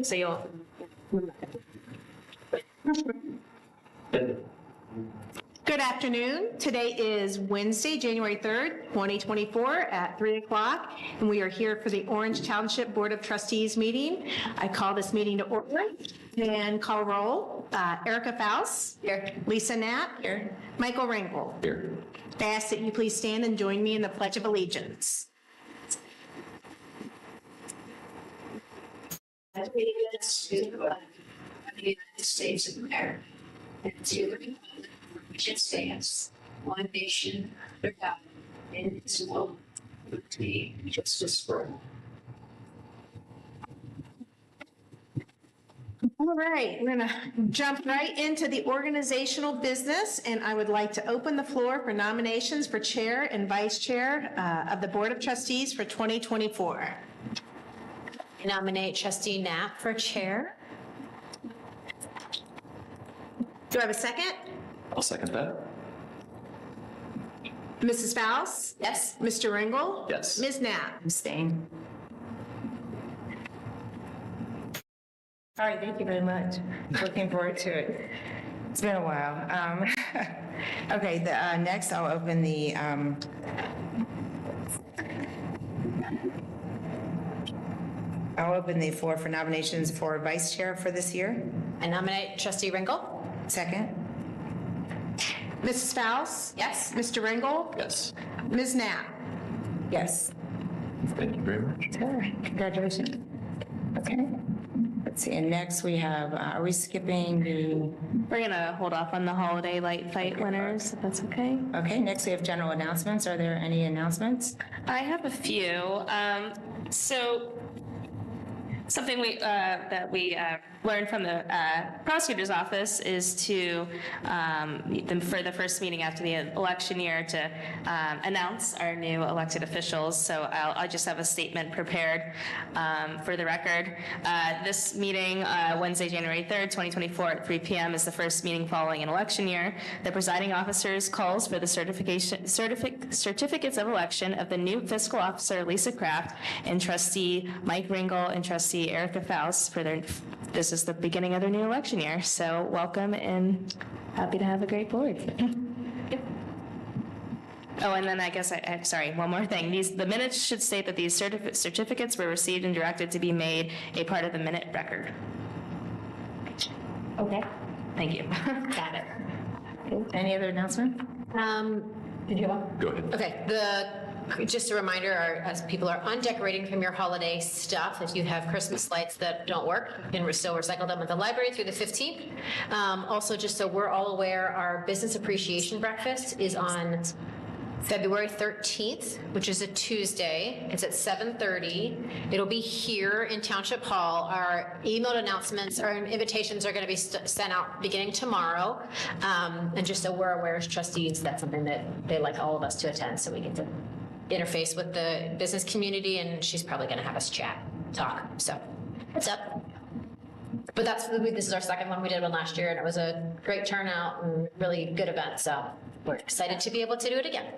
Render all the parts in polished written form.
So you'll. Good afternoon. Today is Wednesday, January 3rd, 2024 at 3 o'clock, and we are here for the Orange Township Board of Trustees meeting. I call this meeting to order and call roll. Erica Faust. Here. Lisa Knapp. Here. Michael Ringel. Here. I ask that you please stand and join me in the Pledge of Allegiance. Allegiance to the flag of the United States of America and to the republic for which it stands, one nation under God, indivisible, with liberty and justice for all. All right, we're going to jump right into the organizational business, and I would like to open the floor for nominations for chair and vice chair of the Board of Trustees for 2024. I nominate Trustee Knapp for chair. Do I have a second? I'll second that. Mrs. Faust? Yes. Mr. Ringel? Yes. Ms. Knapp? Abstain. All right, thank you very much. Looking forward to it. It's been a while. Okay, next I'll open the floor for nominations for vice chair for this year. I nominate Trustee Ringel. Second. Mrs. Faust? Yes. Mr. Ringel? Yes. Ms. Knapp? Yes. Thank you very much. Sure. Congratulations. Okay. Let's see, and next we have, are we skipping the, We're going to hold off on the holiday light fight winners, if that's okay. okay, next we have general announcements. Are there any announcements? I have a few. So something that we learned from the prosecutor's office is to, for the first meeting after the election year, to announce our new elected officials. So I'll just have a statement prepared for the record. This meeting, Wednesday, January 3rd, 2024 at 3 p.m. is the first meeting following an election year. The presiding officer's calls for the certificates of election of the new fiscal officer, Lisa Kraft, and trustee Mike Ringel and trustee Erica Faust for this is the beginning of their new election year. So welcome and happy to have a great board. Oh, and then I guess sorry, one more thing. The minutes should state that these certificates were received and directed to be made a part of the minute record. Okay. Thank you. Got it. Any other announcement? Did you want? Go ahead. Okay. Just a reminder, as people are undecorating from your holiday stuff, if you have Christmas lights that don't work, you can still recycle them at the library through the 15th. Also, just so we're all aware, our business appreciation breakfast is on February 13th, which is a Tuesday. It's at 7:30. It'll be here in Township Hall. Our emailed announcements or invitations are going to be sent out beginning tomorrow. And just so we're aware as trustees, that's something that they like all of us to attend, so we get to interface with the business community, and she's probably going to have us talk. So what's up? But this is our second one. We did one last year, and it was a great turnout and really good event. So we're excited to be able to do it again.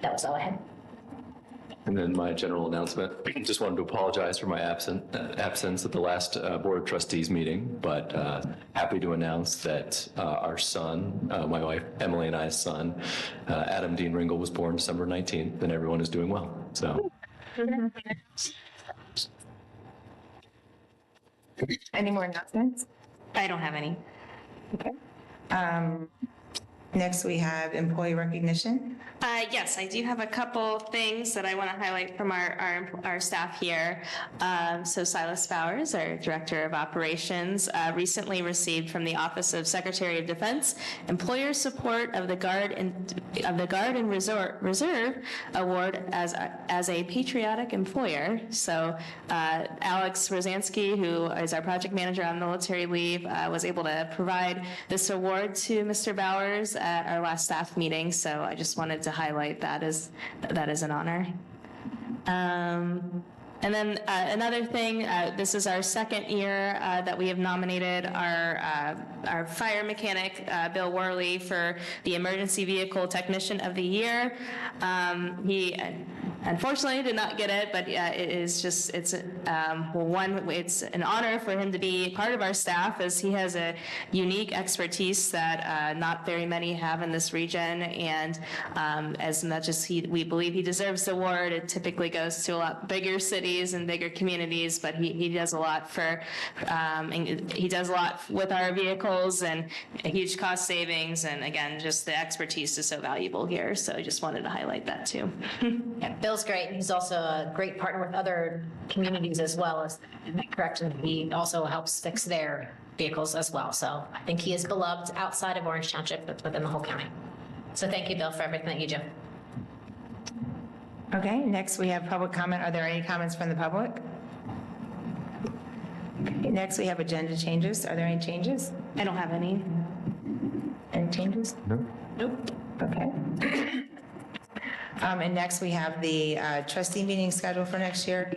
That was all I had. And then my general announcement, just wanted to apologize for my absence at the last Board of Trustees meeting, but happy to announce that our son, my wife Emily and I's son, Adam Dean Ringel, was born December 19th, and everyone is doing well. So. Any more announcements? I don't have any. Okay. Next we have employee recognition. Yes, I do have a couple things that I want to highlight from our staff here. So Silas Bowers, our Director of Operations, recently received from the Office of Secretary of Defense employer support of the Guard and Reserve Award as a patriotic employer. So Alex Rosansky, who is our project manager on military leave, was able to provide this award to Mr. Bowers at our last staff meeting. So I just wanted to highlight that as an honor. And then another thing, this is our second year that we have nominated our fire mechanic, Bill Worley, for the Emergency Vehicle Technician of the Year. unfortunately did not get it, but yeah, it's an honor for him to be part of our staff, as he has a unique expertise that not very many have in this region. And as much as we believe he deserves the award, it typically goes to a lot bigger cities and bigger communities, but he does a lot he does a lot with our vehicles and a huge cost savings. And again, just the expertise is so valuable here. So I just wanted to highlight that too. Yeah, Bill's great, and he's also a great partner with other communities as well, am I correct? And he also helps fix their vehicles as well. So I think he is beloved outside of Orange Township, but within the whole county. So thank you, Bill, for everything that you do. Okay, next we have public comment. Are there any comments from the public? Okay, next we have agenda changes. Are there any changes? I don't have any. Any changes? No. Nope. Okay. And next we have the trustee meeting scheduled for next year.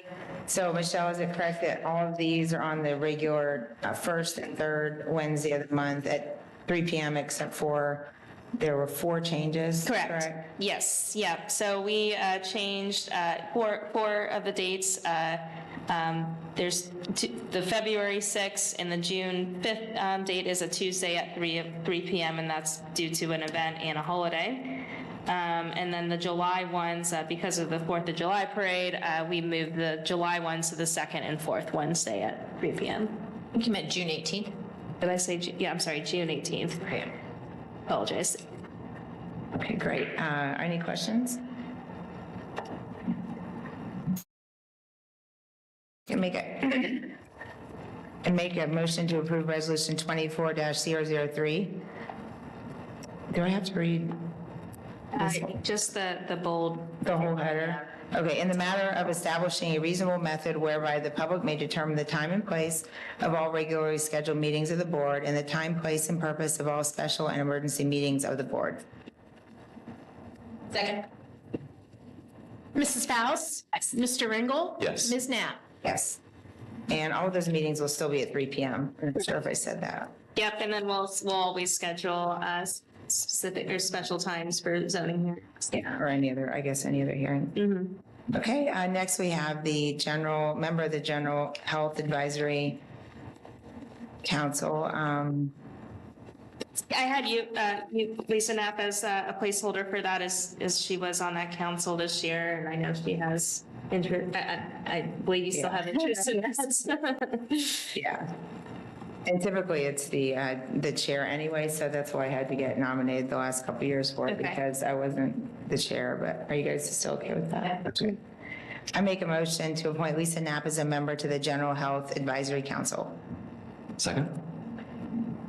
So Michelle, is it correct that all of these are on the regular first and third Wednesday of the month at 3 p.m. except for there were 4 changes? Correct. Yes, yeah. So we changed four of the dates. There's the February 6th and the June 5th date is a Tuesday at 3 p.m. and that's due to an event and a holiday. And then the July ones, because of the 4th of July parade, we moved the July ones to the 2nd and 4th Wednesday at 3 p.m. I think you meant June 18th. Did I say, yeah, I'm sorry, June 18th. Okay. Apologize. Okay, great. Any questions? Can make a motion to approve resolution 24-003. Do I have to read Just the bold. the whole header? Okay, in the matter of establishing a reasonable method whereby the public may determine the time and place of all regularly scheduled meetings of the board and the time, place, and purpose of all special and emergency meetings of the board. Second. Mrs. Faust? Mr. Ringel? Yes. Ms. Knapp? Yes. And all of those meetings will still be at 3 p.m. I'm not sure if I said that. Yep, and then we'll always schedule specific or special times for zoning hearings. Yeah, or any other hearing. Okay, next we have the member of the General Health Advisory Council. I had you, Lisa Knapp, as a placeholder for that, as she was on that council this year, and I know she has interest. I believe you still have interest in that. Yeah. And typically it's the chair anyway, so that's why I had to get nominated the last couple of years for it, Okay. because I wasn't the chair, but are you guys still okay with that? Okay. I make a motion to appoint Lisa Knapp as a member to the General Health Advisory Council. Second?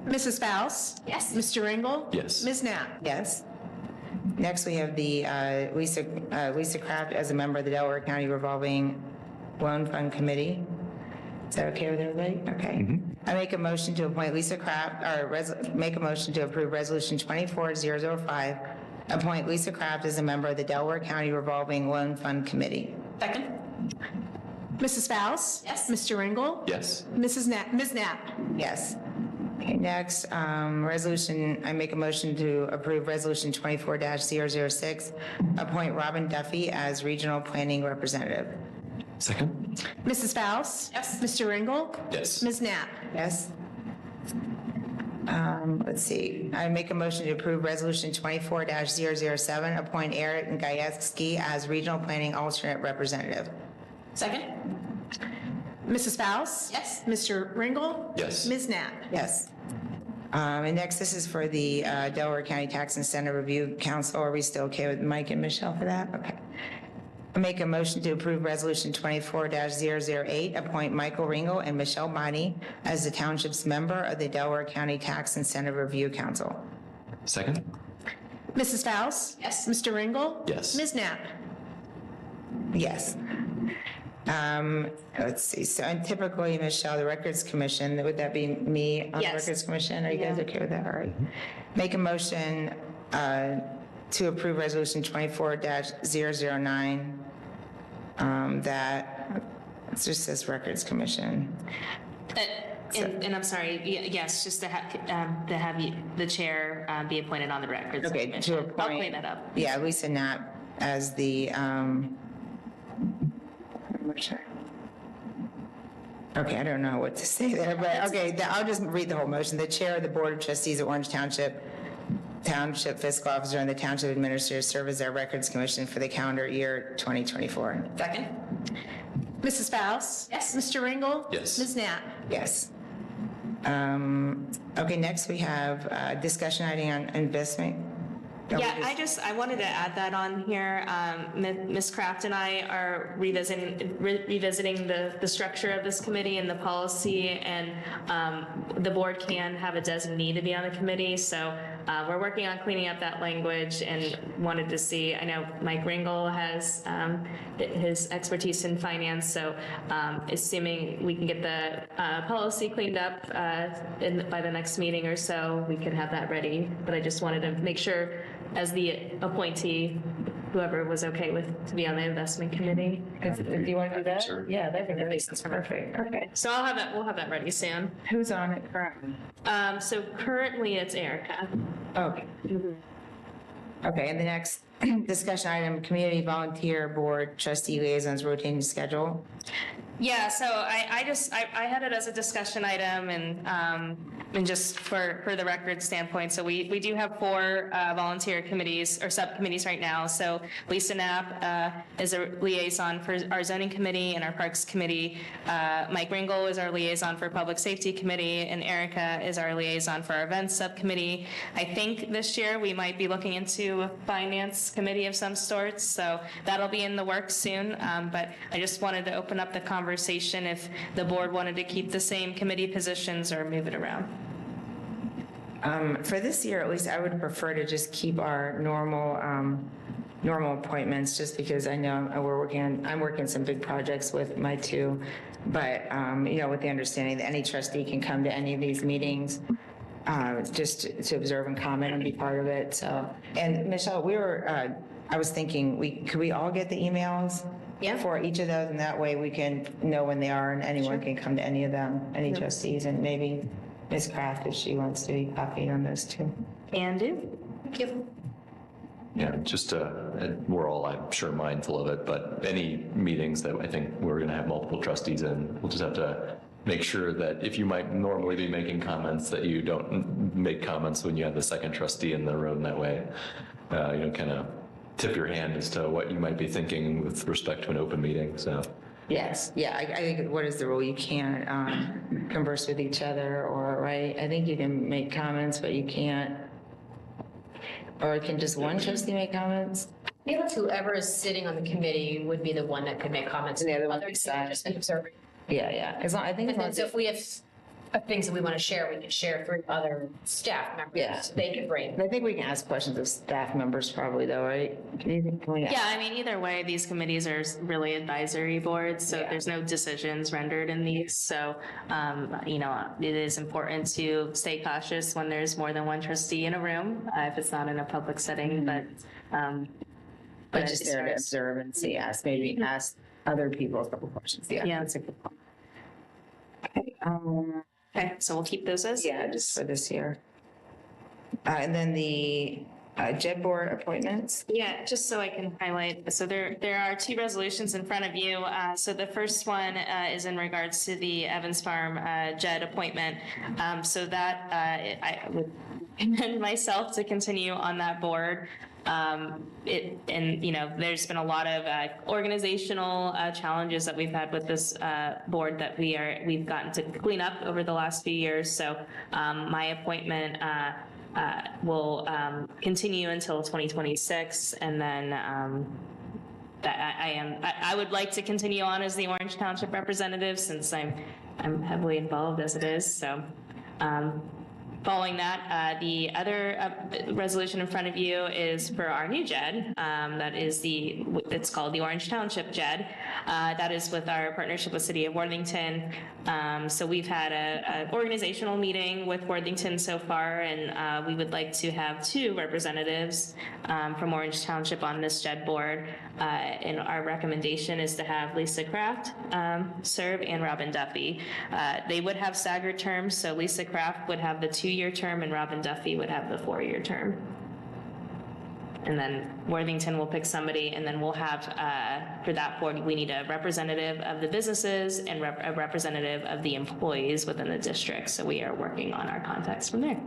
Mrs. Faust? Yes. Mr. Ringel? Yes. Ms. Knapp? Yes. Next, we have the Lisa Kraft as a member of the Delaware County Revolving Loan Fund Committee. Is that okay with everybody? Okay. I make a motion to appoint Lisa Kraft, or make a motion to approve Resolution 24005, appoint Lisa Kraft as a member of the Delaware County Revolving Loan Fund Committee. Second. Mrs. Faust? Yes. Mr. Ringel? Yes. Ms. Knapp? Yes. Okay, next, I make a motion to approve Resolution 24-006, appoint Robin Duffy as Regional Planning Representative. Second? Mrs. Faust? Yes. Mr. Ringel? Yes. Ms. Knapp? Yes. Let's see, I make a motion to approve Resolution 24-007, appoint Eric Gajewski as Regional Planning Alternate Representative. Second. Mrs. Faust? Yes. Mr. Ringel? Yes. Ms. Knapp? Yes. And next, this is for the Delaware County Tax Incentive Review Council. Are we still okay with Mike and Michelle for that? Okay. I make a motion to approve Resolution 24-008, appoint Michael Ringel and Michelle Bonnie as the township's member of the Delaware County Tax Incentive Review Council. Second? Mrs. Faust? Yes. Mr. Ringel? Yes. Ms. Knapp? Yes. Let's see, so and typically, Michelle, the Records Commission, would that be me on the Yes. Records Commission? Are you guys okay with that? All right. Make a motion to approve Resolution 24-009, that, it just says Records Commission. And I'm sorry, yes, just to have the chair be appointed on the records. Okay, commission. to appoint. I'll clean that up. Yeah, Lisa Knapp as the Okay, I don't know what to say there, but okay, I'll just read the whole motion. The chair of the Board of Trustees of Orange Township, Township Fiscal Officer, and the Township Administrator serve as our Records Commission for the calendar year 2024. Second? Mrs. Faust? Yes. Mr. Ringel? Yes. Ms. Knapp? Yes. Okay, next we have discussion item on investment. Yeah, I wanted to add that on here. Ms. Kraft and I are revisiting the structure of this committee and the policy, and the board can have a designee to be on the committee. So we're working on cleaning up that language and wanted to see, I know Mike Ringel has his expertise in finance, so assuming we can get the policy cleaned up by the next meeting or so, we can have that ready. But I just wanted to make sure, as the appointee, whoever was okay with to be on the investment committee. If you want to do that? Sure. Yeah, that makes sense. Perfect. Okay. So we'll have that ready soon. Who's on it currently? So currently it's Erica. Okay. Okay, and the next discussion item, Community Volunteer Board Trustee Liaisons Rotating Schedule. Yeah, so I had it as a discussion item and just for the record standpoint, so we do have 4 volunteer committees or subcommittees right now. So Lisa Knapp is a liaison for our zoning committee and our parks committee. Mike Ringel is our liaison for public safety committee, and Erica is our liaison for our events subcommittee. I think this year we might be looking into a finance committee of some sorts, so that'll be in the works soon. But I just wanted to open up the conversation if the board wanted to keep the same committee positions or move it around. For this year, at least, I would prefer to just keep our normal appointments, just because I know I'm working some big projects with my 2, but with the understanding that any trustee can come to any of these meetings, just to observe and comment and be part of it. So, and Michelle, I was thinking, could we all get the emails? Yeah. For each of those, and that way we can know when they are, and anyone can come to any of them, any trustees, and maybe Ms. Kraft, if she wants to be copied on those too. Can do. Thank you. Yeah, just, and we're all, I'm sure, mindful of it, but any meetings that I think we're going to have multiple trustees in, we'll just have to make sure that if you might normally be making comments, that you don't make comments when you have the second trustee in the room. That way, kind of tip your hand as to what you might be thinking with respect to an open meeting. So. Yes, yeah, I think, what is the rule? You can't converse with each other, or, right? I think you can make comments, but you can't, or can just one trustee make comments? I think whoever is sitting on the committee would be the one that could make comments. And the other one Others decide. would just be observing. Yeah. As long, I think as And long then as so if we have things that we want to share, we can share through other staff members. Yeah. They can bring. I think we can ask questions of staff members probably, though, right? Can you think? Can we ask? Yeah, I mean, either way, these committees are really advisory boards, so Yeah. there's no decisions rendered in these. So, it is important to stay cautious when there's more than one trustee in a room, if it's not in a public setting, but Just as there far to as- observe and see, maybe ask other people a couple questions. Yeah. That's a good point. Okay, so we'll keep those as. Yeah, just for this year. And then the JED board appointments. Yeah, just so I can highlight, so there are 2 resolutions in front of you. So the first one is in regards to the Evans Farm JED appointment. So that I would commend myself to continue on that board. There's been a lot of organizational challenges that we've had with this board that we've gotten to clean up over the last few years. So my appointment will continue until 2026, and then I would like to continue on as the Orange Township representative, since I'm heavily involved as it is. So. Following that, the other resolution in front of you is for our new JED. It's called the Orange Township JED. That is with our partnership with City of Worthington. So we've had an organizational meeting with Worthington so far, and we would like to have 2 representatives from Orange Township on this JED board. And our recommendation is to have Lisa Kraft serve and Robin Duffy. They would have staggered terms, so Lisa Kraft would have the 2-year term and Robin Duffy would have the 4-year term. And then Worthington will pick somebody, and then we'll have, for that board, we need a representative of the businesses and a representative of the employees within the district. So we are working on our contacts from there.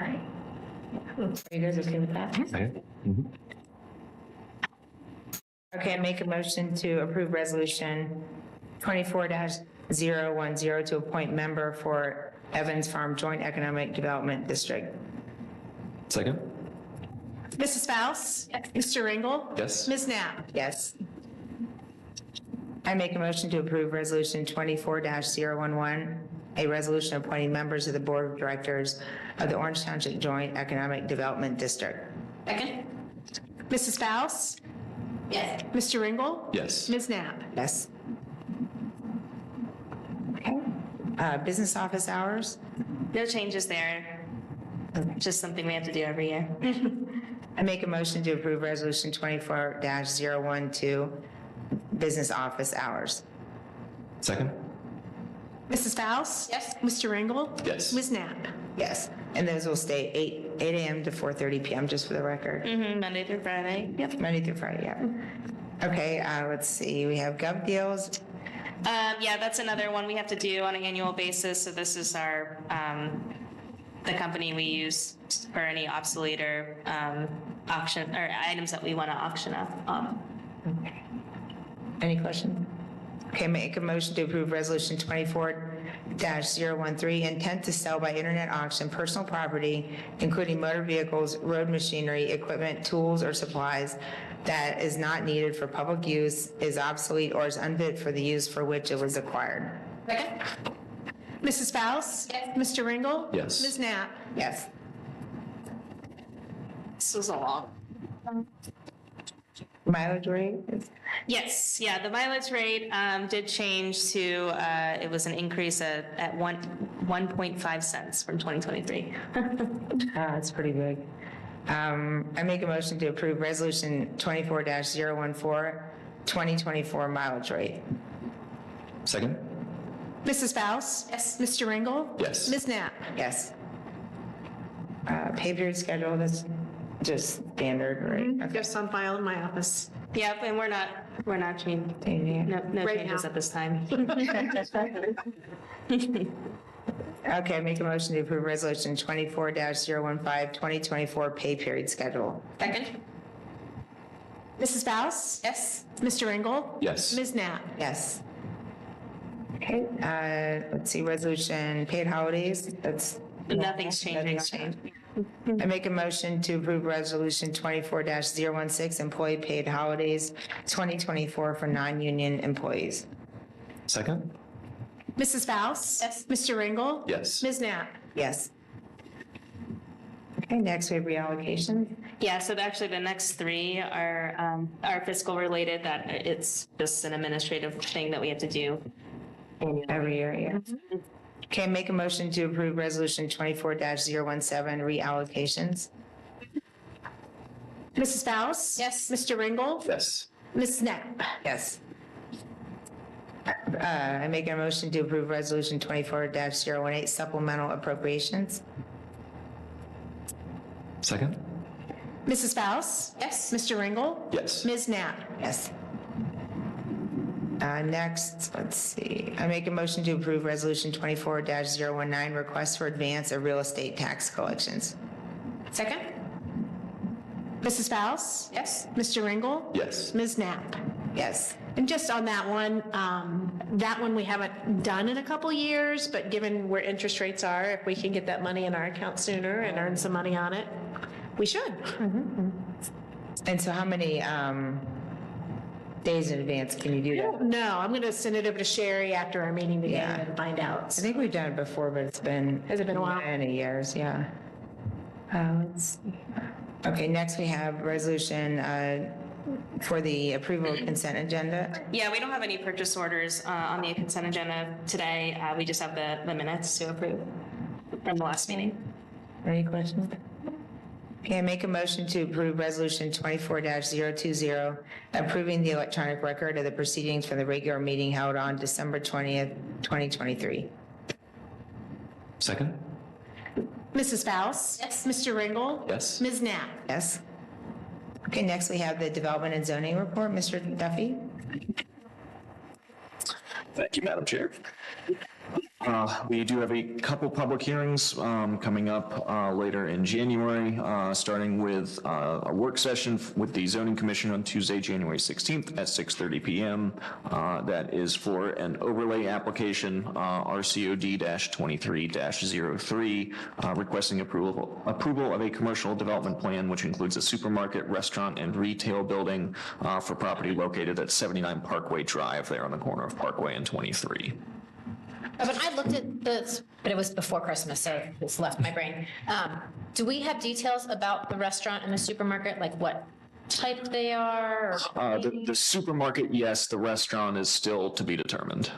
All right. Are you guys okay with that? Okay. Okay, make a motion to approve resolution 24-010 to appoint member for Evans Farm Joint Economic Development District. Second? Mrs. Faust? Yes. Mr. Ringel? Yes. Ms. Knapp? Yes. I make a motion to approve resolution 24-011, a resolution appointing members of the Board of Directors of the Orange Township Joint Economic Development District. Second? Mrs. Faust? Yes. Mr. Ringel? Yes. Ms. Knapp? Yes. Okay. Business office hours? No changes there. Just something we have to do every year. I make a motion to approve resolution 24-012, business office hours. Second? Mrs. Faust? Yes. Mr. Ringel? Yes. Ms. Knapp? Yes, and those will stay 8 a.m. to 4:30 p.m., just for the record. Monday through Friday. Yep. Monday through Friday, yeah. Okay, let's see, we have gov deals. Yeah, that's another one we have to do on an annual basis. So this is our, the company we use for any obsolete or auction, or items that we want to auction off. Any questions? Okay, make a motion to approve resolution 24-013, intent to sell by internet auction personal property, including motor vehicles, road machinery, equipment, tools, or supplies that is not needed for public use, is obsolete, or is unfit for the use for which it was acquired. Second? Mrs. Faust? Yes. Mr. Ringel? Yes. Ms. Knapp? Yes. This was a long. Mileage rate? Yes, yeah, the mileage rate did change to, it was an increase at 1.5 cents from 2023. That's pretty big. I make a motion to approve resolution 24-014, 2024 mileage rate. Second? Mrs. Faust? Yes. Mr. Ringel? Yes. Ms. Knapp? Yes. Pay period schedule, that's just standard, right? Okay. Just on file in my office. Yep, and we're not changing, Yeah. no Right changes now. at this time. Okay, make a motion to approve resolution 24-015, 2024 pay period schedule. Second? Mrs. Faust? Yes. Mr. Ringel? Yes. Ms. Knapp? Yes. Okay, let's see, resolution paid holidays, that's. Nothing's changing. Nothing's changed. I make a motion to approve resolution 24-016, employee paid holidays 2024 for non-union employees. Second? Mrs. Faust? Yes. Mr. Ringel? Yes. Ms. Knapp? Yes. Okay, next we have reallocation. Yeah, so actually the next three are fiscal related, that it's just an administrative thing that we have to do. Every year, yeah. Okay, make a motion to approve resolution 24-017, reallocations. Mrs. Faust? Yes. Mr. Ringel? Yes. Ms. Knapp? Yes. I make a motion to approve resolution 24-018, supplemental appropriations. Second? Mrs. Faust? Yes. Mr. Ringel? Yes. Ms. Knapp? Yes. Next, let's see. I make a motion to approve resolution 24-019, request for advance of real estate tax collections. Second? Mrs. Faust? Yes. Mr. Ringel? Yes. Ms. Knapp? Yes. And just on that one we haven't done in a couple years, but given where interest rates are, if we can get that money in our account sooner and earn some money on it, we should. And so how many days in advance can you do that? No, I'm going to send it over to Sherry after our meeting today Yeah. and find out. I think we've done it before, but it's been. Has it been a while? Many years, yeah. Let's see. Okay, next we have resolution for the approval of consent agenda. Yeah, we don't have any purchase orders on the consent agenda today. We just have the minutes to approve from the last meeting. Any questions? Okay, I make a motion to approve resolution 24-020, approving the electronic record of the proceedings for the regular meeting held on December 20th, 2023. Second? Mrs. Faust? Yes. Mr. Ringel? Yes. Ms. Knapp? Yes. Okay, next we have the Development and Zoning Report. Mr. Duffy? Thank you, Madam Chair. We do have a couple public hearings coming up later in January, starting with a work session with the Zoning Commission on Tuesday, January 16th at 6:30 p.m. That is for an overlay application, RCOD-23-03, requesting approval of a commercial development plan, which includes a supermarket, restaurant, and retail building for property located at 79 Parkway Drive, there on the corner of Parkway and 23. But I looked at this, but it was before Christmas, so it's left my brain. Do we have details about the restaurant and the supermarket, like what type they are? The supermarket, yes. The restaurant is still to be determined.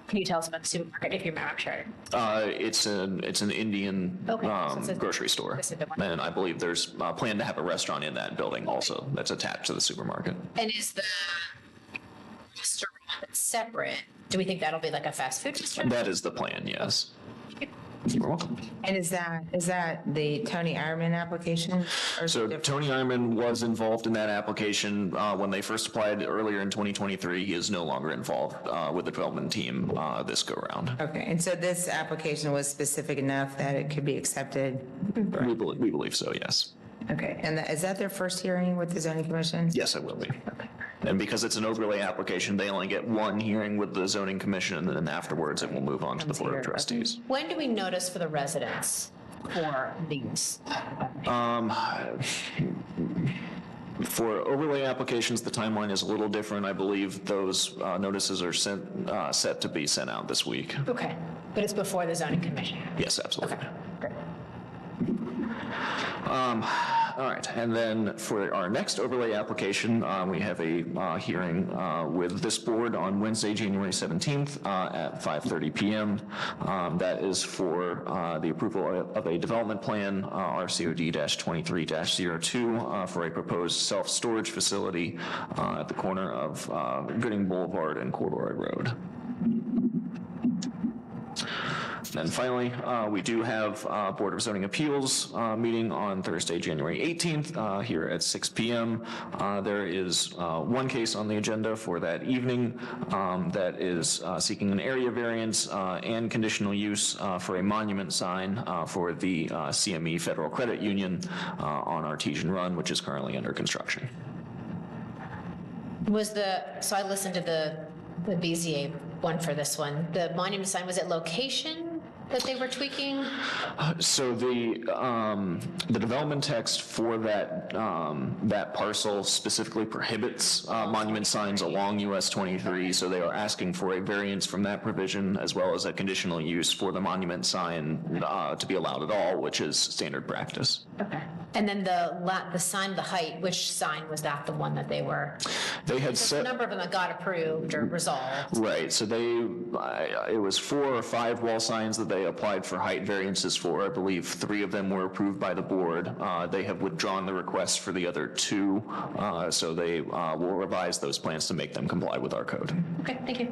Can you tell us about the supermarket, if you remember? I'm sure. It's an Indian grocery store, and I believe there's a plan to have a restaurant in that building also that's attached to the supermarket. And is the restaurant separate? Do we think that'll be like a fast food restaurant? That is the plan, yes. You're welcome. And is that the Tony Ironman application? Or So Tony Ironman was involved in that application when they first applied earlier in 2023. He is no longer involved with the development team this go round. Okay, and so this application was specific enough that it could be accepted? We believe so, yes. Okay, and is that their first hearing with the zoning commission? Yes, it will be. And because it's an overlay application, they only get one hearing with the zoning commission, and then afterwards it will move on to the board of trustees. When do we notice for the residents for these? For overlay applications, the timeline is a little different. I believe those notices are set to be sent out this week. Okay, but it's before the zoning commission? Yes, absolutely. Okay, great. All right, and then for our next overlay application, we have a hearing with this board on Wednesday, January 17th at 5:30 p.m. That is for the approval of a development plan, RCOD-23-02, for a proposed self-storage facility at the corner of Gooding Boulevard and Corduroy Road. And finally, we do have Board of Zoning Appeals meeting on Thursday, January 18th, here at 6 p.m. There is one case on the agenda for that evening that is seeking an area variance and conditional use for a monument sign for the CME Federal Credit Union on Artesian Run, which is currently under construction. So I listened to the BZA one for this one. The monument sign, was it location that they were tweaking? So the development text for that that parcel specifically prohibits monument signs along US 23. So they are asking for a variance from that provision as well as a conditional use for the monument sign to be allowed at all, which is standard practice. Okay. And then the sign, the height, which sign was that the one that they were? They had There's set a number of them that got approved or resolved. Right. So it was 4 or 5 wall signs that they applied for height variances for. I believe 3 of them were approved by the board. They have withdrawn the request for the other 2, so they will revise those plans to make them comply with our code. Okay, thank you.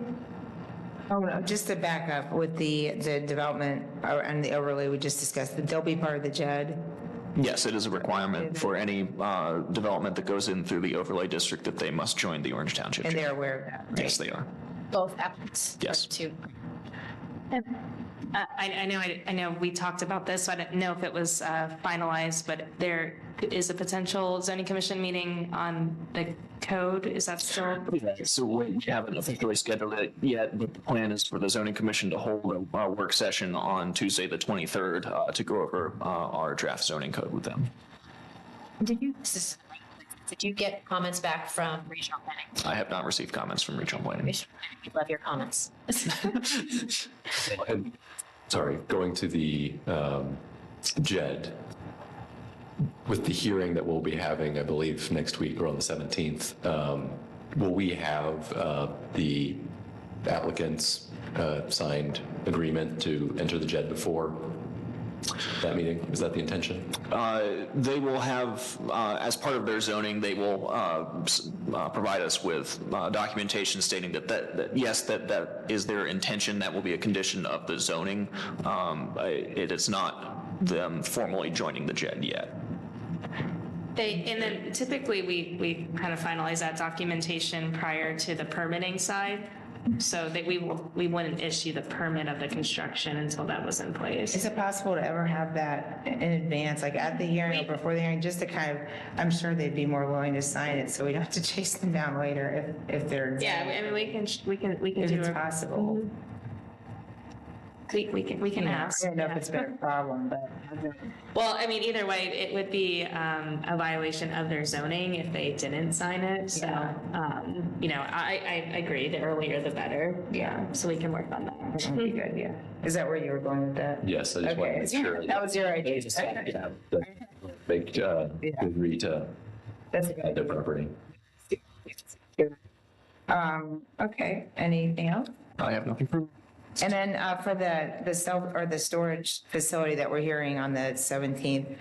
Oh, no, just to back up with the development and the overlay we just discussed, that they'll be part of the JED? Yes, it is a requirement for any development that goes in through the overlay district that they must join the Orange Township. And JED. they're aware of that, right? Yes, they are. Both applicants? Yes. Two. I know we talked about this, so I didn't know if it was finalized, but there is a potential zoning commission meeting on the code. Is that still? So we haven't officially scheduled it yet, but the plan is for the zoning commission to hold a work session on Tuesday, the 23rd, to go over our draft zoning code with them. Did you get comments back from regional planning? I have not received comments from regional planning. Regional planning, love your comments. And, sorry, going to the JED, with the hearing that we'll be having, I believe, next week or on the 17th, will we have the applicants' signed agreement to enter the JED before that meeting? Is that the intention? They will have, as part of their zoning, they will provide us with documentation stating that yes, that is their intention. That will be a condition of the zoning. It is not them formally joining the JED yet. And then typically, we kind of finalize that documentation prior to the permitting side, so that we wouldn't issue the permit of the construction until that was in place. Is it possible to ever have that in advance, like at the hearing or before the hearing, just to kind of, I'm sure they'd be more willing to sign it, so we don't have to chase them down later if they're. Yeah, I mean, we can If do it's it. possible. We can I ask. don't know if it's been a problem, but. Well, I mean, either way, it would be a violation of their zoning if they didn't sign it. So, I agree, the earlier the better. Yeah. So we can work on that. That'd be good, yeah. Is that where you were going with that? Yes, I just want to Okay, make sure. that was your idea. Yeah, make, agree to That's good. their property. Okay, anything else? I have nothing further. And then for the storage facility that we're hearing on the 17th,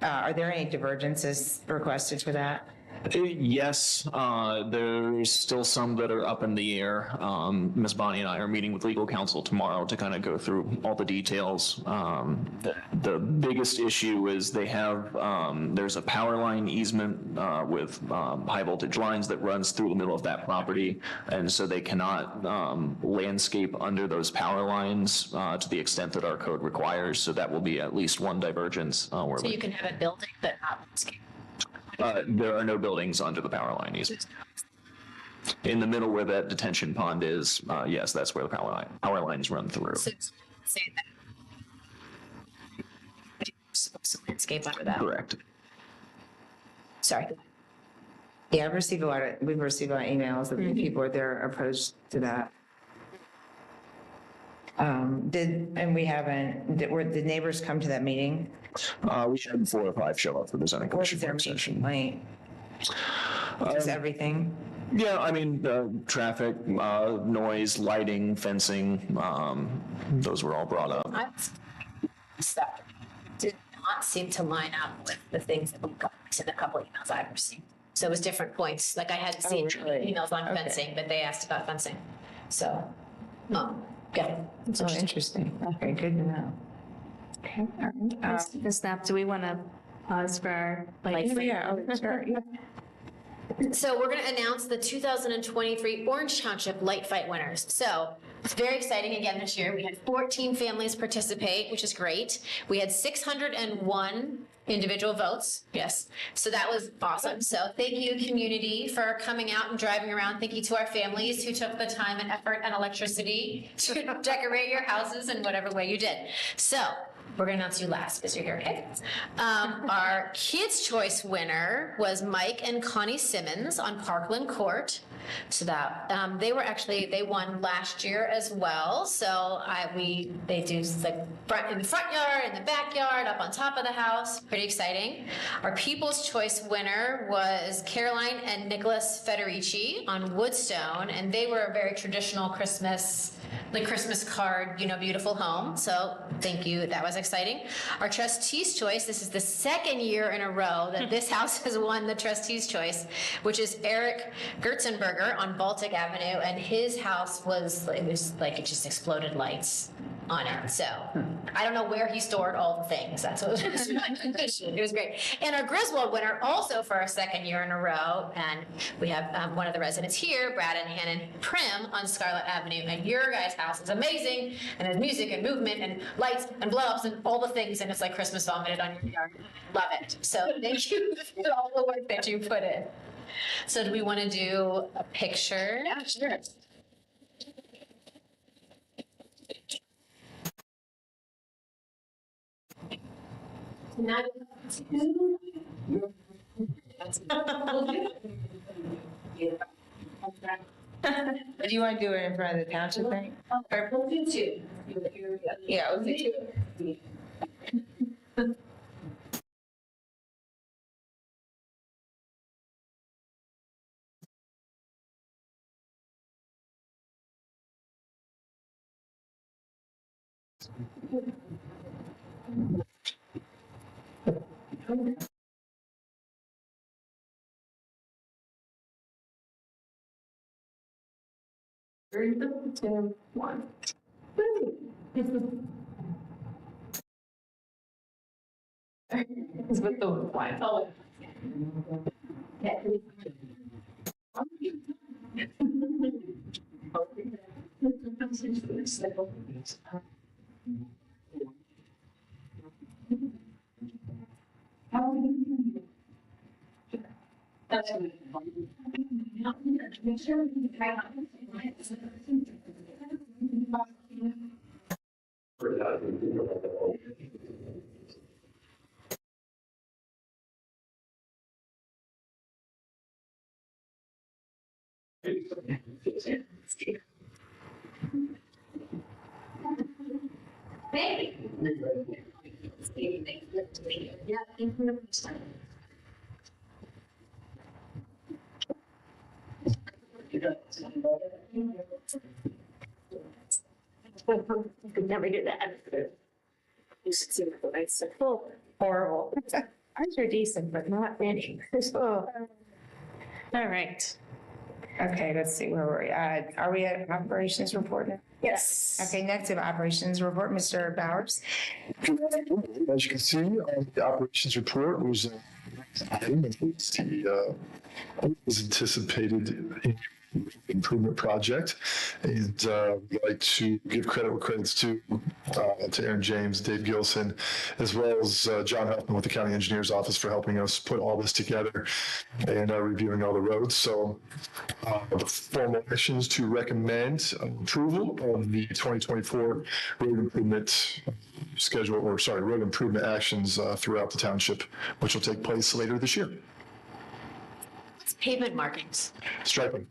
are there any divergences requested for that? Yes, there's still some that are up in the air. Ms. Bonnie and I are meeting with legal counsel tomorrow to kind of go through all the details. The biggest issue is they have, there's a power line easement with high voltage lines that runs through the middle of that property. And so they cannot landscape under those power lines to the extent that our code requires. So that will be at least one divergence. So you can have a building but not landscape. There are no buildings under the power line easement. In the middle where that detention pond is, yes, that's where the power lines run through. So say that. Supposed to landscape under that. Correct. Sorry. Yeah, we've received a lot of emails of people that they're opposed to that. Did neighbors come to that meeting? We had 4 or 5 show up for the zoning What was commission their work main session. complaint? Just everything? Yeah, I mean, traffic, noise, lighting, fencing, those were all brought up. That did not seem to line up with the things that we got in a couple of emails I've received. So it was different points. Like I had seen really? emails on Okay. fencing, but they asked about fencing. So, yeah. It's Oh, interesting. interesting. Okay, good to know. Okay, all right. Ms. Knapp, do we want to pause for our Yeah, oh, sure. Yeah. So we're going to announce the 2023 Orange Township Light Fight winners. So it's very exciting again this year. We had 14 families participate, which is great. We had 601 individual votes. Yes. So that was awesome. So thank you, community, for coming out and driving around. Thank you to our families who took the time and effort and electricity to decorate your houses in whatever way you did. So we're going to announce you last because you're here, okay? Our Kids' Choice winner was Mike and Connie Simmons on Parkland Court. So that they won last year as well. So they do the front in the front yard, in the backyard, up on top of the house. Pretty exciting. Our People's Choice winner was Caroline and Nicholas Federici on Woodstone, and they were a very traditional Christmas card, beautiful home. So thank you. That was exciting. Our Trustees' Choice, this is the second year in a row that this house has won the Trustees' Choice, which is Eric Gertzenberger on Baltic Avenue. And his house it just exploded lights on it. So I don't know where he stored all the things. That's what it was. It was great. And our Griswold winner also for our second year in a row. And we have one of the residents here, Brad and Hannon Prim on Scarlett Avenue. And your guys' house is amazing. And there's music and movement and lights and blow-ups and all the things. And it's like Christmas vomited on your yard. Love it. So thank you for all the work that you put in. So do we want to do a picture? Yeah, sure. Do you want to do it in front of the township thing? Or we'll do 2. Yeah, we'll do 2. Three, two, one. It's with the wine. Could never do that. You should see my lights are full. Horrible. Ours are decent, but not many. Oh. All right. Okay, let's see, where were we? Are we at operations report now? Yes. Okay, next to operations report, Mr. Bowers. As you can see, the operations report was was anticipated improvement project, and we'd like to give credit where credit's due to Aaron James, Dave Gilson, as well as John Huffman with the County Engineer's Office for helping us put all this together and reviewing all the roads. So the formal actions to recommend approval of the 2024 road improvement schedule, or sorry, road improvement actions throughout the township, which will take place later this year. What's pavement markings? Striping.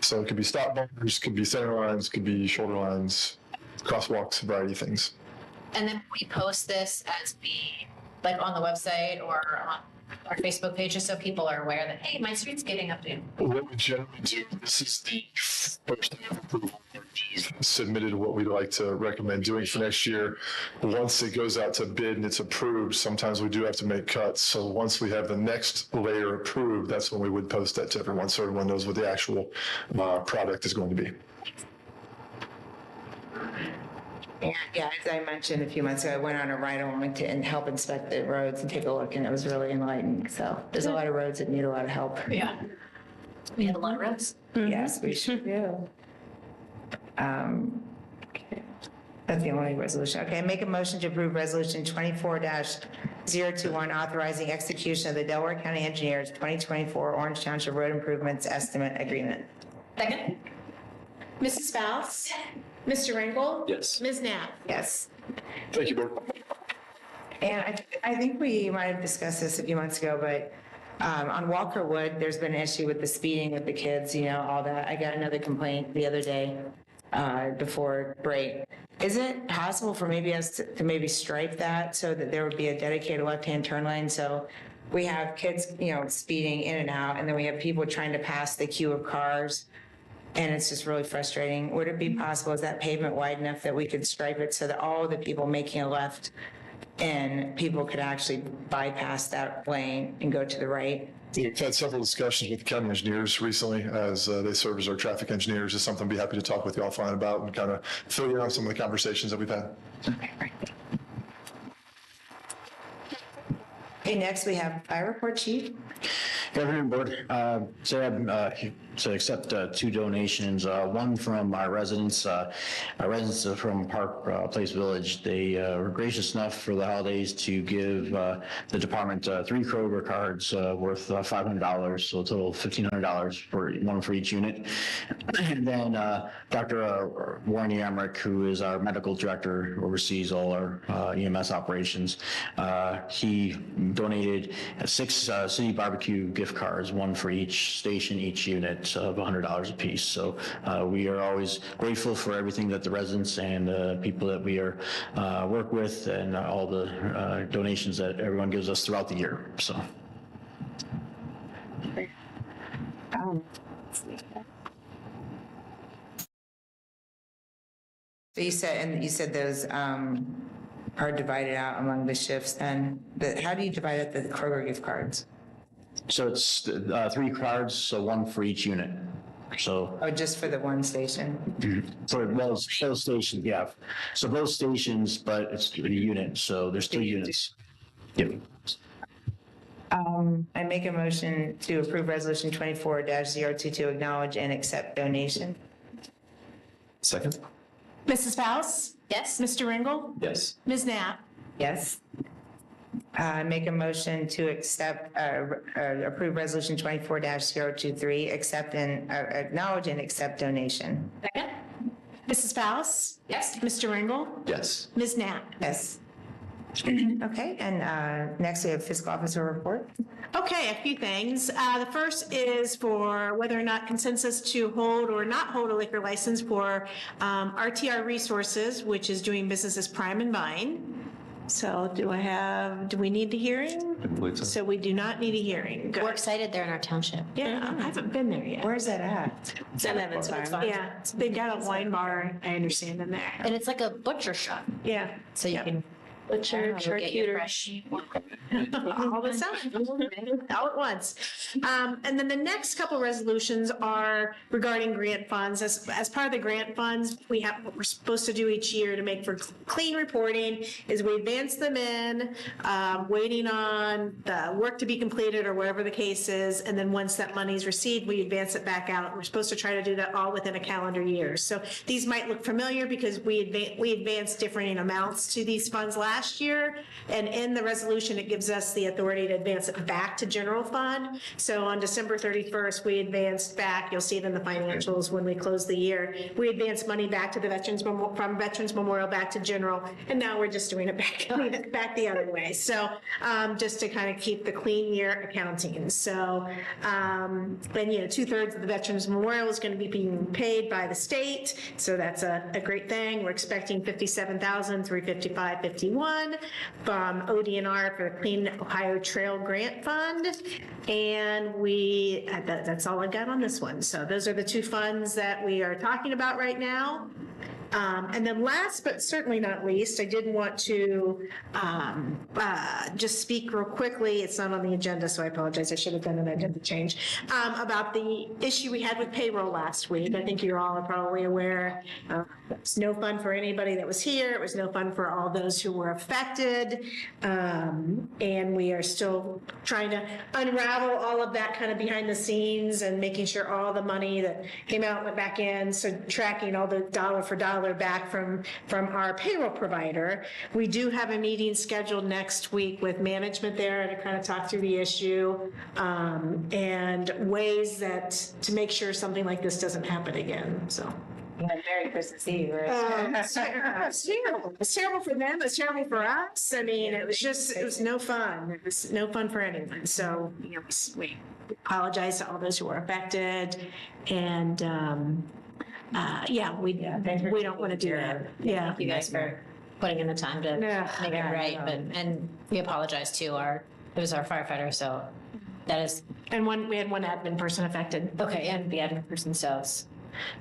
So it could be stop bumpers, could be center lines, could be shoulder lines, crosswalks, a variety of things. And then we post this as like on the website or on our Facebook page, just so people are aware that, hey, my street's getting updated. What we generally do, this is the first approval. We've submitted what we'd like to recommend doing for next year. Once it goes out to bid and it's approved, sometimes we do have to make cuts. So once we have the next layer approved, that's when we would post that to everyone, so everyone knows what the actual product is going to be. And yeah, as I mentioned a few months ago, I went on a ride along to and help inspect the roads and take a look, and it was really enlightening. So there's a lot of roads that need a lot of help. Yeah. We have a lot of roads. Yes, we sure do. Okay. That's the only resolution. Okay, make a motion to approve resolution 24-021, authorizing execution of the Delaware County Engineers 2024 Orange Township Road Improvements Estimate Agreement. Second? Mrs. Faust? Mr. Ringgold? Yes. Ms. Knapp? Yes. Thank you, Board. And I think we might have discussed this a few months ago, but on Walker Wood, there's been an issue with the speeding with the kids, you know, all that. I got another complaint the other day before break. Is it possible for maybe us to maybe stripe that so that there would be a dedicated left-hand turn lane? So we have kids, you know, speeding in and out, and then we have people trying to pass the queue of cars, and it's just really frustrating. Would it be possible, is that pavement wide enough that we could stripe it so that all the people making a left and people could actually bypass that lane and go to the right? We've had several discussions with the county engineers recently as they serve as our traffic engineers. It's something I'd be happy to talk with you offline about and kind of fill you in on some of the conversations that we've had. Okay, right. Okay, next we have fire report, Chief. Good afternoon, Board. So I'm to accept two donations, one from our residents from Park Place Village. They were gracious enough for the holidays to give the department 3 Kroger cards worth $500, so a total of $1,500 for one for each unit. And then Dr. Warren Yamrick, who is our medical director, oversees all our EMS operations. He donated 6 city barbecue gift cards, one for each station, each unit, of $100 apiece. So we are always grateful for everything that the residents and people that we are work with, and all the donations that everyone gives us throughout the year. So. So you said those are divided out among the shifts, and how do you divide up the Kroger gift cards? So it's 3 cards, so one for each unit. So Oh, just for the one station? for both stations, yeah. So both stations, but it's a unit, so there's 3 units. Yep. I make a motion to approve Resolution 24-022, acknowledge and accept donation. Second? Mrs. Faust? Yes? Mr. Ringel? Yes. Ms. Knapp? Yes. I make a motion to approve Resolution 24-023, accept and acknowledge and accept donation. Second? Mrs. Faust? Yes? Mr. Ringel? Yes. Ms. Knapp? Yes. Okay, and next we have fiscal officer report. Okay, a few things. The first is for whether or not consensus to hold or not hold a liquor license for RTR Resources, which is doing business as Prime and Vine. So do we need the hearing? I believe so. So we do not need a hearing. Good. We're excited they're in our township. Yeah, I haven't been there yet. Where's that at? It's in Evans Farm. Yeah, they've got a wine bar, I understand, in there. And it's like a butcher shop, Yeah. so you Yep. can Butcher, go get your charcuterie. fresh. All the time, all at once. And then the next couple resolutions are regarding grant funds. As part of the grant funds, we have, what we're supposed to do each year to make for clean reporting is we advance them in, waiting on the work to be completed or whatever the case is. And then once that money is received, we advance it back out. We're supposed to try to do that all within a calendar year. So these might look familiar because we advanced differing amounts to these funds last year. And in the resolution, it gives us the authority to advance it back to general fund. So on December 31st, we advanced back, you'll see it in the financials when we close the year, we advanced money back to the from Veterans Memorial back to general, and now we're just doing it back the other way. So just to kind of keep the clean year accounting. So then, 2/3 of the Veterans Memorial is going to be being paid by the state. So that's a great thing. We're expecting $57,355.51 from ODNR for the Clean Ohio Trail Grant Fund. And that's all I got on this one. So those are the two funds that we are talking about right now. And then last but certainly not least, I did want to just speak real quickly. It's not on the agenda, so I apologize. I should have done an agenda change about the issue we had with payroll last week. I think you all are probably aware. It was no fun for anybody that was here. It was no fun for all those who were affected. And we are still trying to unravel all of that kind of behind the scenes and making sure all the money that came out went back in. So tracking all the dollar for dollar back from our payroll provider. We do have a meeting scheduled next week with management there to kind of talk through the issue and ways that to make sure something like this doesn't happen again. So. Merry Christmas Eve. It's terrible. It's terrible for them. It's terrible for us. I mean, it was no fun. It was no fun for anyone. So, we apologize to all those who were affected. And, we don't want to do that. Yeah. Thank you guys for putting in the time to make it right, and we apologize to it was our firefighter, so that is. And we had one admin person affected. Okay, and the admin person, so it's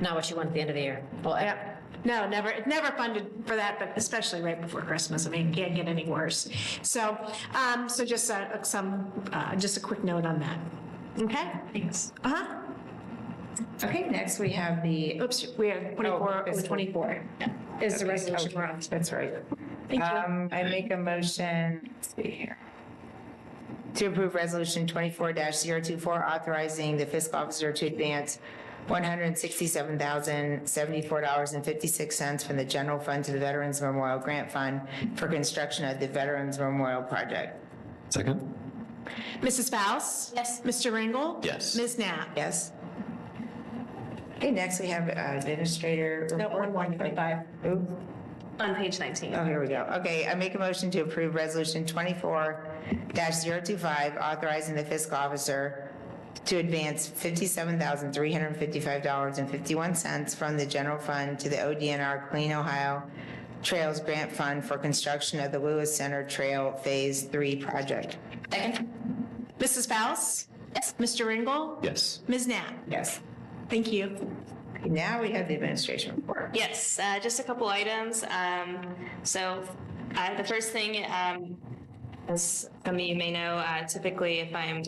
not what you want at the end of the year. Well, Yeah. No, never. It's never funded for that, but especially right before Christmas. I mean, it can't get any worse. So, just a quick note on that. Okay. Thanks. Okay, next we have the, Oops, we have 24 is the resolution we're on. that's right. Thank you. I make a motion, let's see here, to approve Resolution 24-024, authorizing the fiscal officer to advance $167,074.56 from the general fund to the Veterans Memorial Grant Fund for construction of the Veterans Memorial Project. Second? Mrs. Faust? Yes. Mr. Ringel? Yes. Ms. Knapp? Yes. Okay, next we have administrator. No, we're on 125. Ooh. On page 19. Oh, here we go. Okay, I make a motion to approve Resolution 24-025, authorizing the fiscal officer to advance $57,355.51 from the general fund to the ODNR Clean Ohio Trails Grant Fund for construction of the Lewis Center Trail Phase 3 project. second? Mrs. Faust? Yes. Mr. Ringel? Yes. Ms. Knapp? Yes. Thank you. Okay, now we have the administration report. Yes, just a couple items. The first thing, As some of you may know, typically if when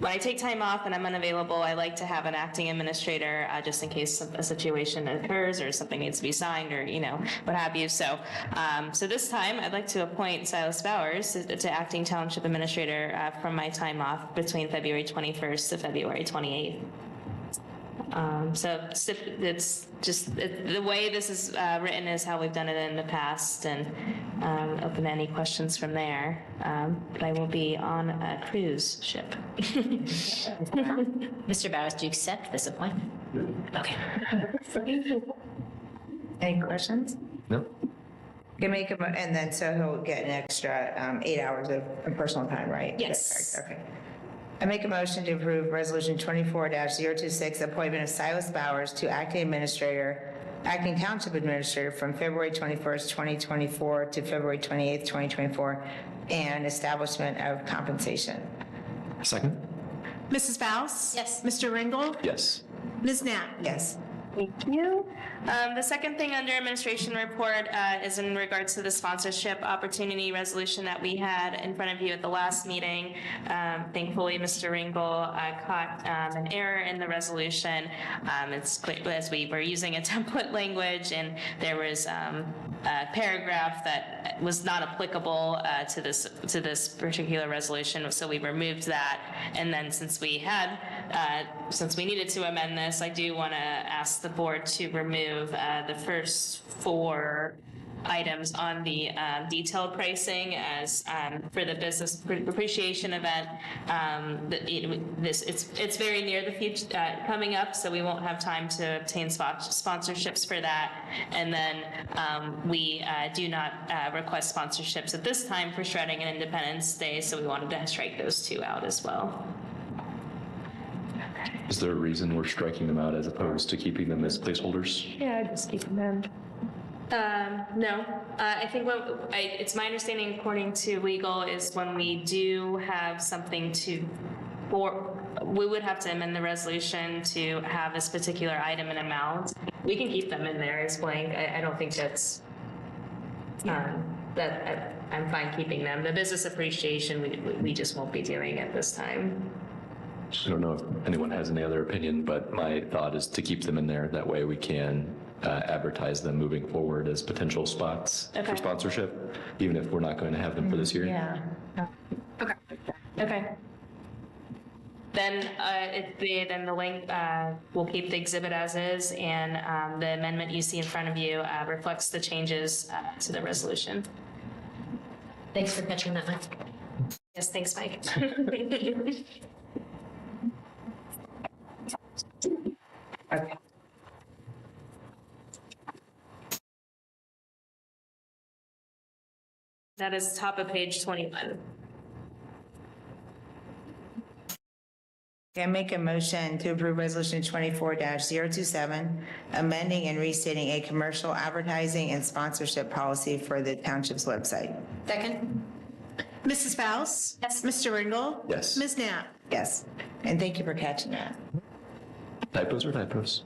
I take time off and I'm unavailable, I like to have an acting administrator just in case a situation occurs or something needs to be signed or, what have you. So, so this time I'd like to appoint Silas Bowers to acting township administrator from my time off between February 21st to February 28th. So it's just the way this is written is how we've done it in the past, and open to any questions from there. But I will be on a cruise ship. Mr. Bowers, do you accept this appointment? Okay. Any questions? No? Can make him, and then so he'll get an extra 8 hours of personal time, right? Yes. That's correct. Okay. I make a motion to approve Resolution 24-026, appointment of Silas Bowers to acting township administrator from February 21st, 2024 to February 28th, 2024, and establishment of compensation. Second? Mrs. Faust? Yes. Mr. Ringgold? Yes. Ms. Knapp? Yes. Thank you. The second thing under administration report is in regards to the sponsorship opportunity resolution that we had in front of you at the last meeting. Thankfully, Mr. Ringel caught an error in the resolution. It's clear as we were using a template language, and there was a paragraph that was not applicable to this particular resolution, so we removed that. And then since we needed to amend this, I do want to ask the board to remove the first 4 items on the detailed pricing as for the business appreciation event. It's very near the future coming up, so we won't have time to obtain sponsorships for that. And then we do not request sponsorships at this time for Shredding and Independence Day, so we wanted to strike those 2 out as well. Is there a reason we're striking them out as opposed to keeping them as placeholders? Yeah, just keeping them. No, I think it's my understanding, according to legal, is when we do have something we would have to amend the resolution to have this particular item and amount. We can keep them in there as blank. I don't think that's, I'm fine keeping them. The business appreciation, we just won't be doing at this time. I don't know if anyone has any other opinion, but my thought is to keep them in there. That way we can advertise them moving forward as potential spots for sponsorship, even if we're not going to have them for this year. Yeah. Okay. Then the link, we'll keep the exhibit as is, and the amendment you see in front of you reflects the changes to the resolution. Thanks for catching that, Mike. Yes, thanks, Mike. Okay. That is top of page 21. I make a motion to approve Resolution 24-027, amending and restating a commercial advertising and sponsorship policy for the township's website. Second? Mrs. Faust? Yes. Mr. Ringgold? Yes. Ms. Knapp? Yes. And thank you for catching that. Typos or typos?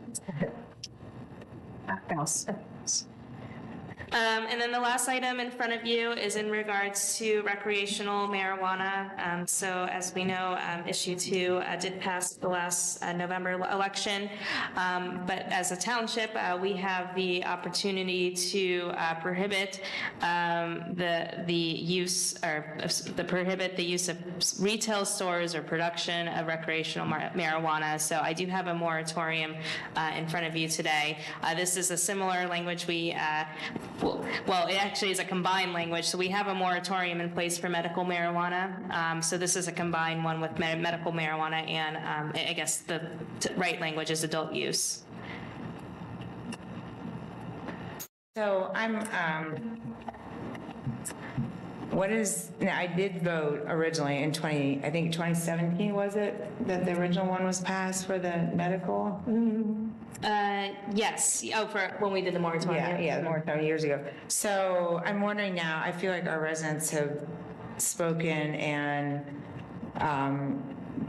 And then the last item in front of you is in regards to recreational marijuana. So as we know, issue 2 did pass the last November election. But as a township, we have the opportunity to prohibit the use of retail stores or production of recreational marijuana. So I do have a moratorium in front of you today. This is a similar language well, it actually is a combined language. So we have a moratorium in place for medical marijuana. So this is a combined one with medical marijuana, and I guess the right language is adult use. So I did vote originally in 2017, was it, that the original one was passed for the medical? Yes. Oh, for when we did the moratorium. Yeah, more than years ago. So I'm wondering now, I feel like our residents have spoken and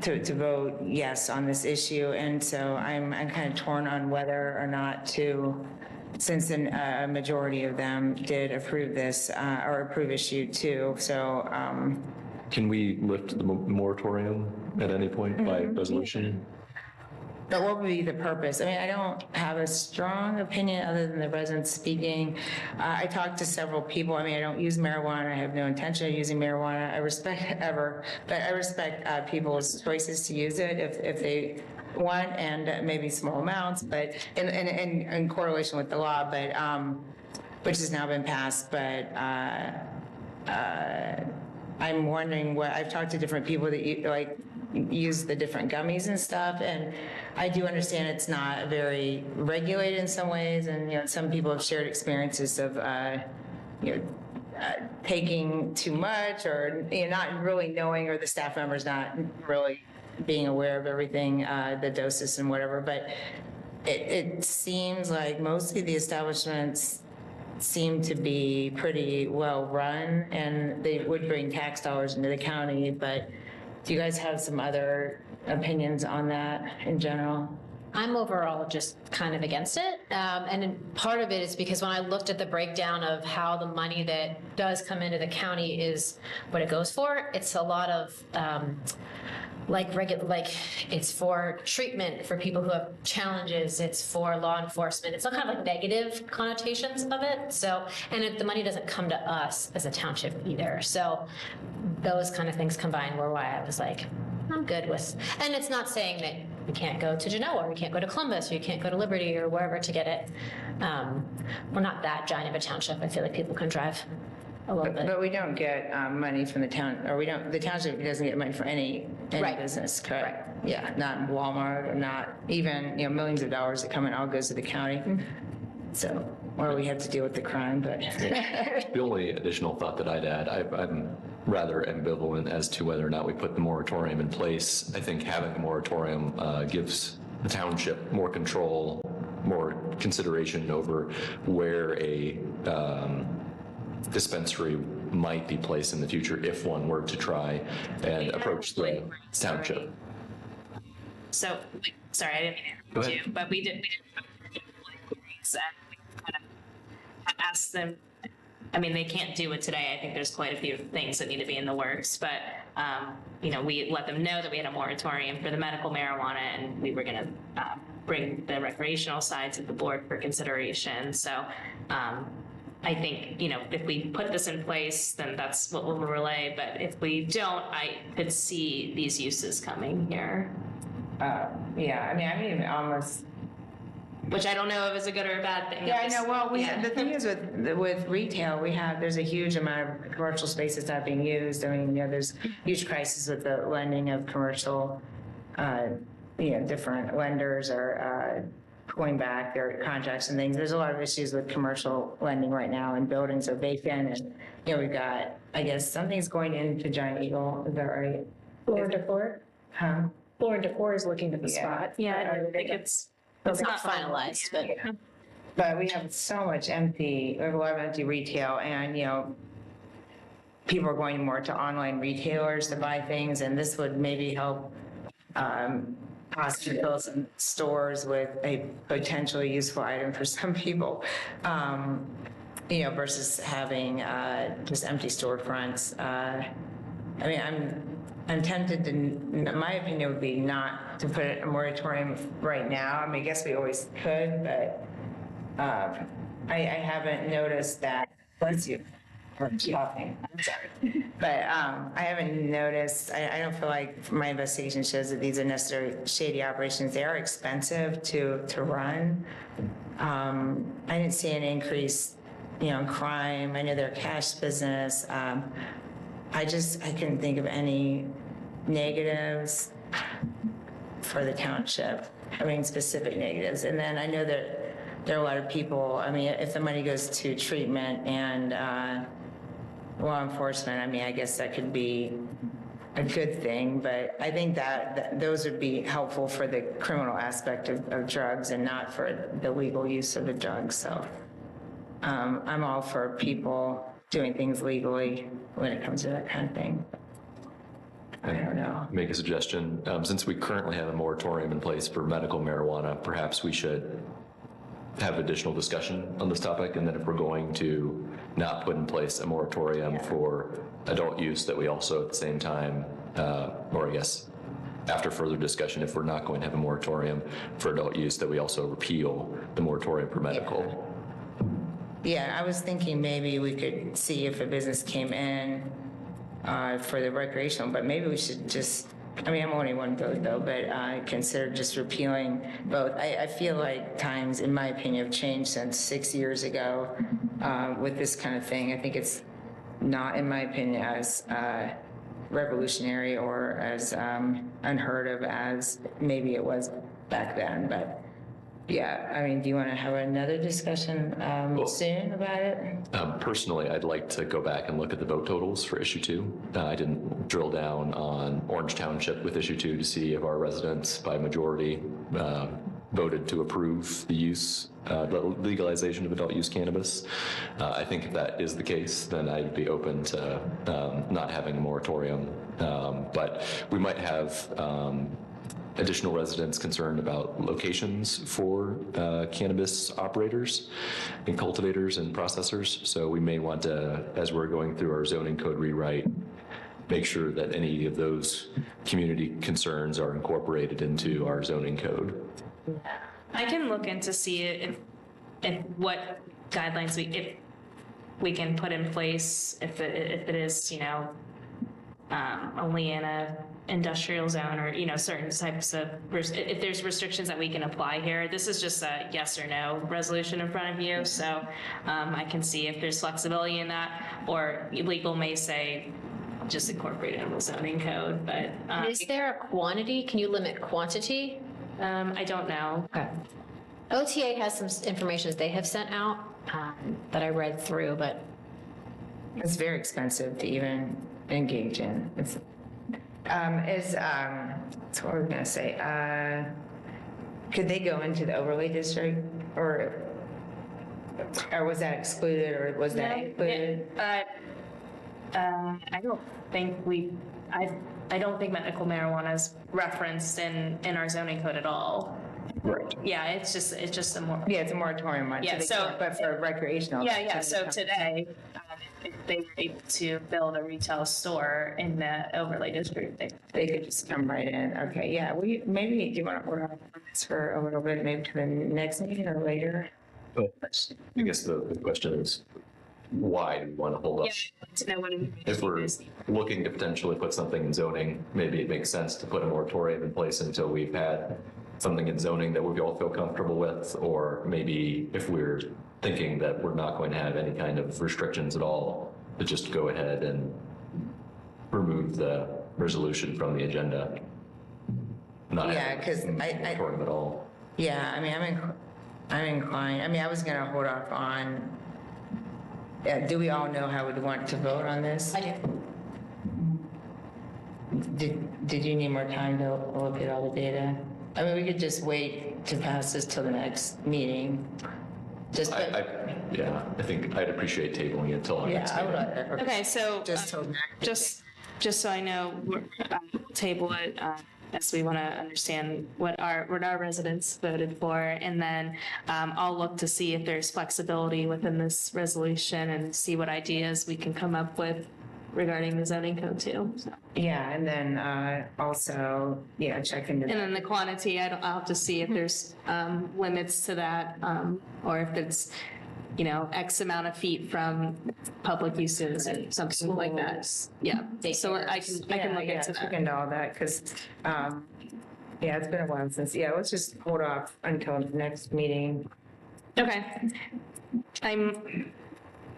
to vote yes on this issue. And so I'm kind of torn on whether or not to a majority of them did approve this, or approve issue 2, so, Can we lift the moratorium at any point by resolution? but what would be the purpose? I mean, I don't have a strong opinion other than the residents speaking. I talked to several people. I mean, I don't use marijuana. I have no intention of using marijuana. I respect but I respect people's choices to use it if they want, and maybe small amounts, but in correlation with the law, but which has now been passed. But I'm wondering what, I've talked to different people that use the different gummies and stuff, and I do understand it's not very regulated in some ways, and some people have shared experiences of taking too much, or not really knowing, or the staff members not really being aware of everything, the doses and whatever. But it seems like mostly the establishments seem to be pretty well run, and they would bring tax dollars into the county. But do you guys have some other opinions on that in general? I'm overall just kind of against it. And part of it is because when I looked at the breakdown of how the money that does come into the county is what it goes for, it's a lot of it's for treatment for people who have challenges, it's for law enforcement, it's all kind of like negative connotations of it. So, and the money doesn't come to us as a township either. So those kind of things combined were why I was like, I'm good with, and it's not saying that you can't go to Genoa, or you can't go to Columbus, or you can't go to Liberty, or wherever to get it. We're not that giant of a township. I feel like people can drive a little bit. But we don't get money from the town, or the township doesn't get money from any Right. business, correct? Right. Yeah, not Walmart, or not even, millions of dollars that come in all goes to the county. So, or we have to deal with the crime, but. The only additional thought that I'd add, I'm rather ambivalent as to whether or not we put the moratorium in place. I think having a moratorium gives the township more control, more consideration over where a dispensary might be placed in the future if one were to try and approach the township. So, sorry, I didn't mean to Go interrupt ahead. you, but we did and we kind of asked them. I mean, they can't do it today. I think there's quite a few things that need to be in the works, but we let them know that we had a moratorium for the medical marijuana, and we were going to bring the recreational side to the board for consideration. So I think, if we put this in place, then that's what we'll relay. But if we don't, I could see these uses coming here. Yeah, I mean, almost. Which I don't know if it's a good or a bad thing. Yeah, I know. Well, Yeah. the thing is with retail, there's a huge amount of commercial spaces not being used. I mean, there's huge crisis with the lending of commercial, different lenders are pulling back their contracts and things. There's a lot of issues with commercial lending right now, and buildings are vacant, and we've got, I guess, something's going into Giant Eagle. Is that right? Floor and Decor? Huh? Floor and Decor is looking at the Yeah. spot. Yeah, I don't think it's not finalized, but But we have so much we have a lot of empty retail, and, people are going more to online retailers to buy things, and this would maybe help hospitals and stores with a potentially useful item for some people, versus having just empty storefronts. I mean, I'm tempted to, my opinion would be not to put a moratorium right now. I mean, I guess we always could, but I haven't noticed that, bless you, for talking, I'm sorry. But I haven't noticed, I don't feel like my investigation shows that these are necessarily shady operations. They are expensive to run. I didn't see an increase, in crime. I know they're a cash business. I couldn't think of any negatives for the township. I mean, specific negatives. And then I know that there are a lot of people, I mean, if the money goes to treatment and law enforcement, I mean, I guess that could be a good thing, but I think that those would be helpful for the criminal aspect of drugs and not for the legal use of the drugs. So I'm all for people doing things legally when it comes to that kind of thing. I don't know. Make a suggestion. Since we currently have a moratorium in place for medical marijuana, perhaps we should have additional discussion on this topic, and then if we're going to not put in place a moratorium for adult use, that we also at the same time, or I guess after further discussion, if we're not going to have a moratorium for adult use, that we also repeal the moratorium for medical. Yeah, I was thinking maybe we could see if a business came in for the recreational, but maybe we should just, I mean, I'm only one vote though, but I consider just repealing both. I feel like times, in my opinion, have changed since 6 years ago with this kind of thing. I think it's not, in my opinion, as revolutionary or as unheard of as maybe it was back then, but yeah, I mean, do you want to have another discussion soon about it? Personally, I'd like to go back and look at the vote totals for issue 2. I didn't drill down on Orange Township with issue 2 to see if our residents by majority voted to approve the use, the legalization of adult use cannabis. I think if that is the case, then I'd be open to not having a moratorium. But we might have additional residents concerned about locations for cannabis operators and cultivators and processors. So we may want to, as we're going through our zoning code rewrite, make sure that any of those community concerns are incorporated into our zoning code. I can look into see if what guidelines if we can put in place, if it is, you know, only in a industrial zone or, you know, certain types of, if there's restrictions that we can apply here. This is just a yes or no resolution in front of you. So I can see if there's flexibility in that, or legal may say just incorporate it in the zoning code, but. Is there a quantity? Can you limit quantity? I don't know. Okay. OTA has some information that they have sent out that I read through, but. It's very expensive to even engage in. It's, so what was I gonna say? Could they go into the overlay district, or was that excluded, or was that included? I don't think I don't think medical marijuana is referenced in our zoning code at all. Right. Yeah, it's just a more. Yeah, it's a moratorium on. Yeah, so but for recreational. Yeah. So today, if they were able to build a retail store in the overlay district, they could just come right in. Okay, yeah. Maybe do you want to order on this for a little bit, maybe to the next meeting or later? I guess the question is, why do we want to hold up? To know what If we're looking to potentially put something in zoning, maybe it makes sense to put a moratorium in place until we've had something in zoning that we all feel comfortable with, or maybe if we're thinking that we're not going to have any kind of restrictions at all, to just go ahead and remove the resolution from the agenda. Not Yeah, because moratorium at all. Yeah, I mean, I'm inclined. I mean, I was going to hold off on. Do we all know how we'd want to vote on this? I do. Did you need more time to look at all the data? I mean, we could just wait to pass this till the next meeting. Just. Yeah, I think I'd appreciate tabling it till our next Yeah, I meeting. would. Okay, so Just till next. just so I know, we're table it as we want to understand what our residents voted for, and then I'll look to see if there's flexibility within this resolution and see what ideas we can come up with regarding the zoning code too. So. Yeah, and then also, check into And that. then the quantity, I'll have to see if there's limits to that, or if it's, you know, X amount of feet from public uses or something like that. Yeah, so I can look into Check that. into all that, because, it's been a while since, let's just hold off until the next meeting. Okay.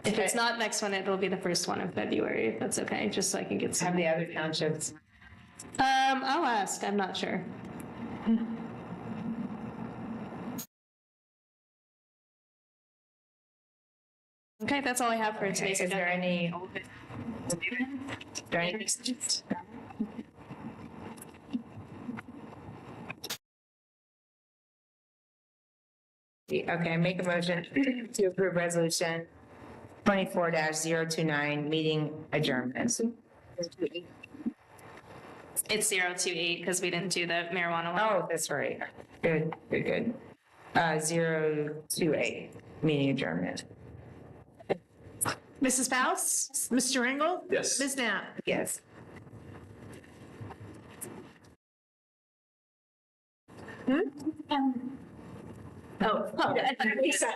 If it's not next one, it'll be the first one in February, if that's okay, just so I can get Have some. the other townships. I'll ask, I'm not sure. Okay, that's all I have for today's Is there agenda. any? Okay, make a motion to approve resolution 24-029, meeting adjournment. It's 028 because we didn't do the marijuana one. Oh, that's right. Good. 028, meeting adjournment. Mrs. Faust? Mr. Engel? Yes. Ms. Knapp? Yes. Oh, Lisa.